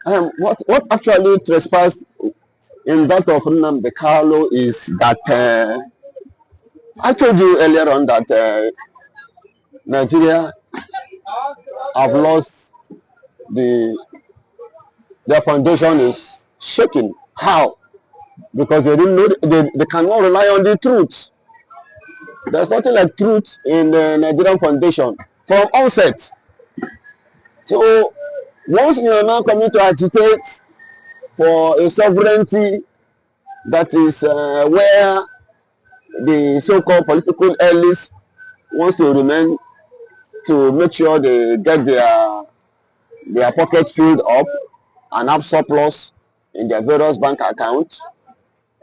What actually trespassed in that of Nnamdi Kanu is that I told you earlier on that Nigeria have lost the their foundation is shaking. How? Because they didn't know they cannot rely on the truth. There's nothing like truth in the Nigerian foundation from onset. So once you are now coming to agitate for a sovereignty that is where the so-called political elites wants to remain to make sure they get their pocket filled up and have surplus in their various bank accounts.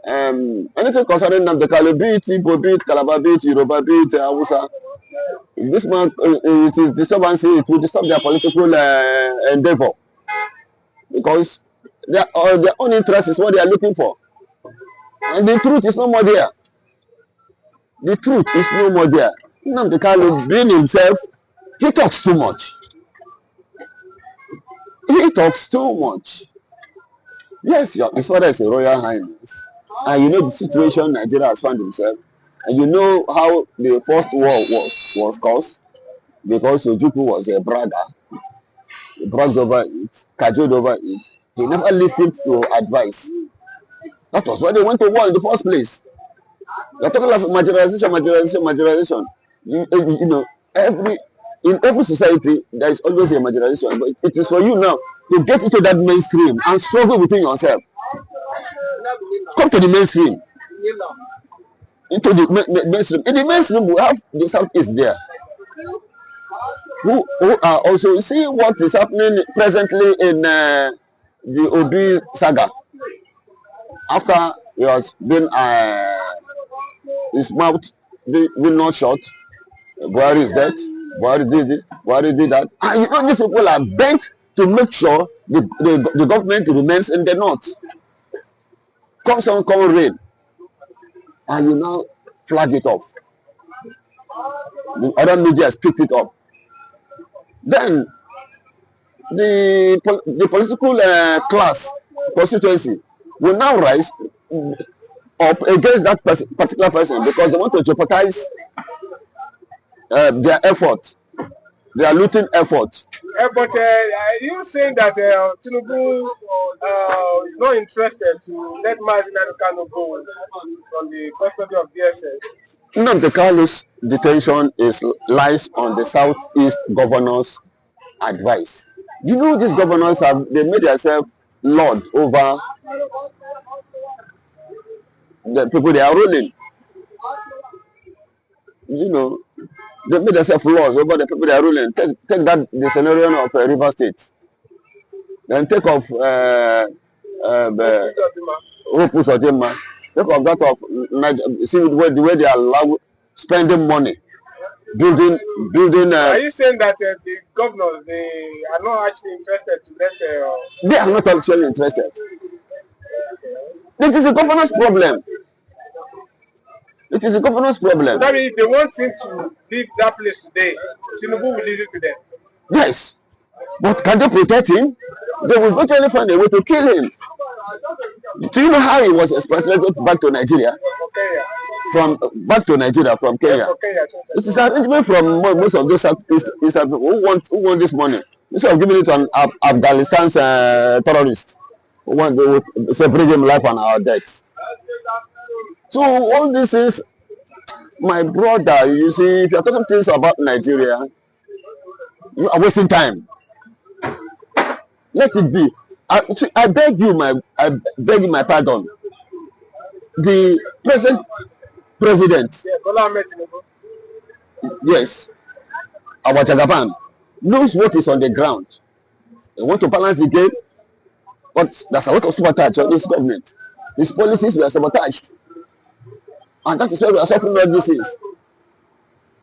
Anything concerning Nnamdi Kanu, be it Igbo, be it Calabar, be it Yoruba, be it Hausa, this man, it is disturbance, it will disturb their political endeavor because their own interest is what they are looking for. And the truth is no more there. The truth is no more there. Nnamdi Kanu, being himself, he talks too much. He talks too much. Yes, his father is a royal highness. And you know the situation Nigeria has found himself. And you know how the first war was caused. Because Ojukwu was a bragger. He bragged over it, cajoled over it. He never listened to advice. That was why they went to war in the first place. You're talking about marginalization. You know, in every society, there is always a marginalization. But it is for you now to get into that mainstream and struggle within yourself. Come to the mainstream. Into the mainstream. In the mainstream, we have the Southeast there. Who are also see what is happening presently in the Obi saga. After he has been his mouth been not shut, Buhari is dead. Buhari did this, Buhari did that. And you know these people are bent to make sure the government remains in the north. Come sun, come rain. And you now flag it off. The other media has picked it up. Then the political class constituency will now rise up against that particular person because they want to jeopardize their effort, their looting effort. But are you saying that Tinubu is not interested to let Mazi Nnamdi Kanu go from the custody of DSS? Nnamdi Kanu's detention lies on the Southeast governors' advice. You know these governors they made themselves lord over the people they are ruling. You know, they made themselves lords over the people they are ruling. Take that the scenario of River State. Then take of Uzodima. Take of that of see the way they allow spending money, building. Are you saying that the governors they are not actually interested to let? They are not actually interested. It is a governance problem. It is a governance problem. That means if they want him to leave that place today, Tinubu will leave it to them. Yes, but can they protect him? They will virtually find a way to kill him. Do you know how he was expatriated back to Nigeria? From Nigeria from Kenya. It is an arrangement from most of those Eastern people who want this money. Instead of giving it to an Afghanistan's terrorist who want to separate him life and our death. So all this is, my brother, you see, if you're talking things about Nigeria, you are wasting time. Let it be. I beg you my pardon. The present president, yes, our Jagaban, knows what is on the ground. They want to balance the game, but there's a lot of sabotage on this government. His policies were sabotaged. And that is why we are suffering all these things.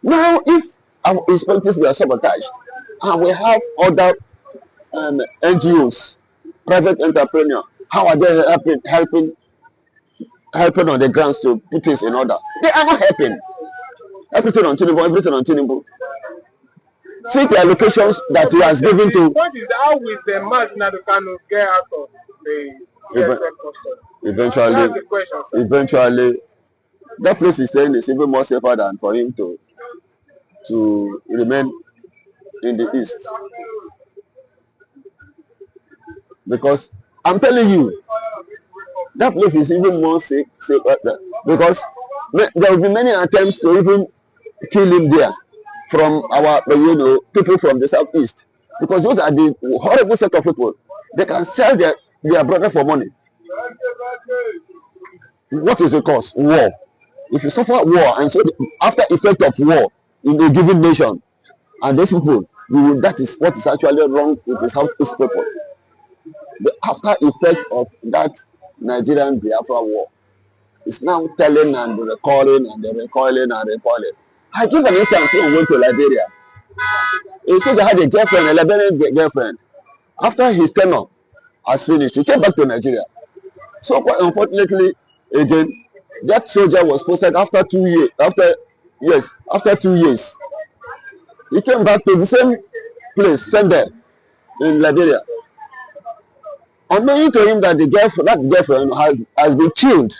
Now, if his politics were sabotaged, and we have other NGOs, private entrepreneurs, how are they helping on the grounds to put things in order? They are not helping. Everything on Tinubu. see the allocations that he has given to. The point is, how will the Mazi Nnamdi Kanu get out of the CSF custody? Eventually, that's the question, sir. Eventually, that place he's staying is even more safer than for him to remain in the east. Because I'm telling you, that place is even more safe because there will be many attempts to even kill him there from our, people from the southeast. Because those are the horrible set of people. They can sell their brother for money. What is the cause? War. If you suffer war, and so the after effect of war in a given nation, and those people, that is what is actually wrong with the southeast people. The after effect of that Nigerian Biafra war is now telling and recalling and recoiling and recoiling. I give an instance when we went to Liberia. A soldier had a girlfriend, a Liberian girlfriend. After his tenure has finished, he came back to Nigeria. So quite unfortunately, again, that soldier was posted after 2 years. After 2 years, he came back to the same place, Fender, in Liberia. Unknowing to him that that girlfriend has been killed.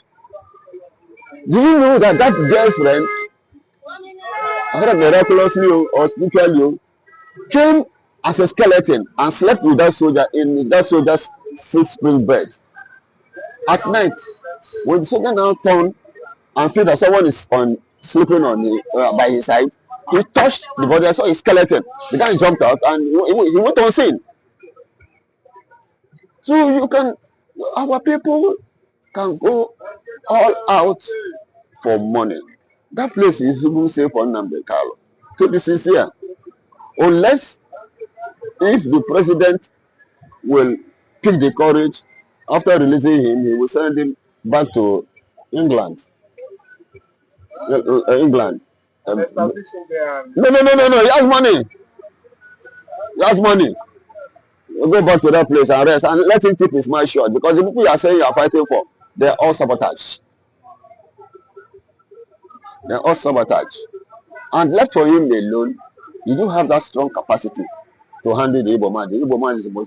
Do you know that girlfriend, miraculously or spiritually, came as a skeleton and slept with that soldier in that soldier's 6-spring bed? At night, when the soldier now turned and feel that someone is sleeping on by his side, he touched the body. I saw his skeleton. The guy jumped out and he went on scene. So our people can go all out for money. That place is even safe for Nnamdi Kanu. To be sincere, unless if the president will pick the courage after releasing him, he will send him back to England. England. No. He has money. He has money. We'll go back to that place and rest and let him keep his mouth shut, because the people you are saying you are fighting for, they are all sabotage. They are all sabotage. And left for him alone, you do have that strong capacity to handle the Igbo man. The Igbo man is the most